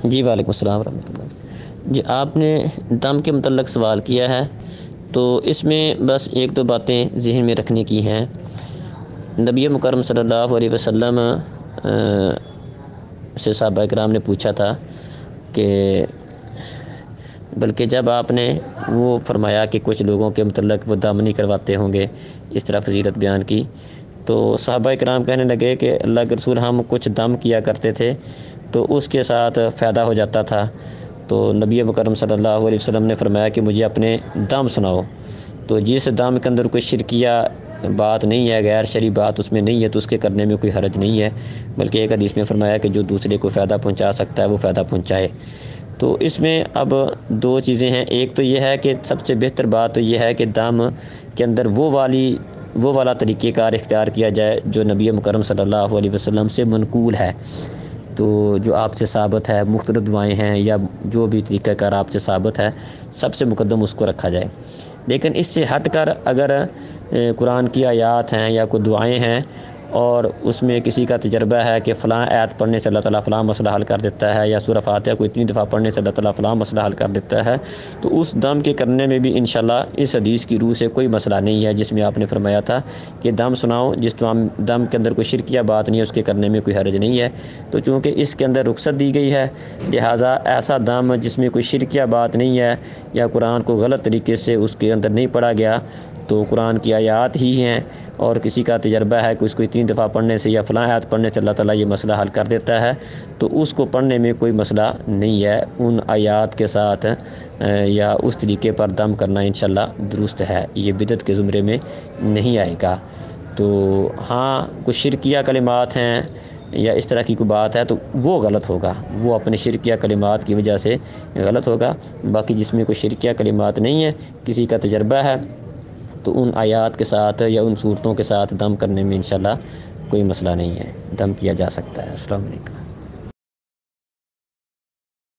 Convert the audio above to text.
جی وعلیکم السلام ورحمۃ اللہ۔ جی آپ نے دم کے متعلق سوال کیا ہے، تو اس میں بس ایک دو باتیں ذہن میں رکھنے کی ہیں۔ نبی مکرم صلی اللہ علیہ وسلم سے صحابہ کرام نے پوچھا تھا کہ بلکہ جب آپ نے وہ فرمایا کہ کچھ لوگوں کے متعلق وہ دم نہیں کرواتے ہوں گے، اس طرح فضیلت بیان کی، تو صحابہ کرام کہنے لگے کہ اللہ کے رسول ہم کچھ دم کیا کرتے تھے تو اس کے ساتھ فائدہ ہو جاتا تھا۔ تو نبی مکرم صلی اللہ علیہ وسلم نے فرمایا کہ مجھے اپنے دم سناؤ۔ تو جس دم کے اندر کوئی شرکیہ بات نہیں ہے، غیر شرعی بات اس میں نہیں ہے، تو اس کے کرنے میں کوئی حرج نہیں ہے، بلکہ ایک حدیث میں فرمایا کہ جو دوسرے کو فائدہ پہنچا سکتا ہے وہ فائدہ پہنچائے۔ تو اس میں اب دو چیزیں ہیں۔ ایک تو یہ ہے کہ سب سے بہتر بات تو یہ ہے کہ دم کے اندر وہ والا طریقہ کار اختیار کیا جائے جو نبی مکرم صلی اللہ علیہ وسلم سے منقول ہے، تو جو آپ سے ثابت ہے، مختلف دعائیں ہیں یا جو بھی طریقہ کار آپ سے ثابت ہے، سب سے مقدم اس کو رکھا جائے۔ لیکن اس سے ہٹ کر اگر قرآن کی آیات ہیں یا کوئی دعائیں ہیں اور اس میں کسی کا تجربہ ہے کہ فلاں آیت پڑھنے سے اللہ تعالیٰ فلاں مسئلہ حل کر دیتا ہے، یا سورہ فاتحہ کو اتنی دفعہ پڑھنے سے اللہ تعالیٰ فلاں مسئلہ حل کر دیتا ہے، تو اس دم کے کرنے میں بھی انشاءاللہ اس حدیث کی روح سے کوئی مسئلہ نہیں ہے جس میں آپ نے فرمایا تھا کہ دم سناؤ، جس دم کے اندر کوئی شرکیہ بات نہیں ہے، اس کے کرنے میں کوئی حرج نہیں ہے۔ تو چونکہ اس کے اندر رخصت دی گئی ہے، لہٰذا ایسا دم جس میں کوئی شرکیہ بات نہیں ہے یا قرآن کو غلط طریقے سے اس کے اندر نہیں پڑھا گیا، تو قرآن کی آیات ہی ہیں اور کسی کا تجربہ ہے کہ اس کو اتنی دفعہ پڑھنے سے یا فلاں آیت پڑھنے سے اللہ تعالیٰ یہ مسئلہ حل کر دیتا ہے، تو اس کو پڑھنے میں کوئی مسئلہ نہیں ہے۔ ان آیات کے ساتھ یا اس طریقے پر دم کرنا انشاءاللہ درست ہے، یہ بدعت کے زمرے میں نہیں آئے گا۔ تو ہاں کچھ شرکیہ کلمات ہیں یا اس طرح کی کوئی بات ہے تو وہ غلط ہوگا، وہ اپنے شرکیہ کلمات کی وجہ سے غلط ہوگا۔ باقی جس میں کوئی شرکیہ کلمات نہیں ہے، کسی کا تجربہ ہے، تو ان آیات کے ساتھ یا ان صورتوں کے ساتھ دم کرنے میں انشاءاللہ کوئی مسئلہ نہیں ہے، دم کیا جا سکتا ہے۔ السلام علیکم۔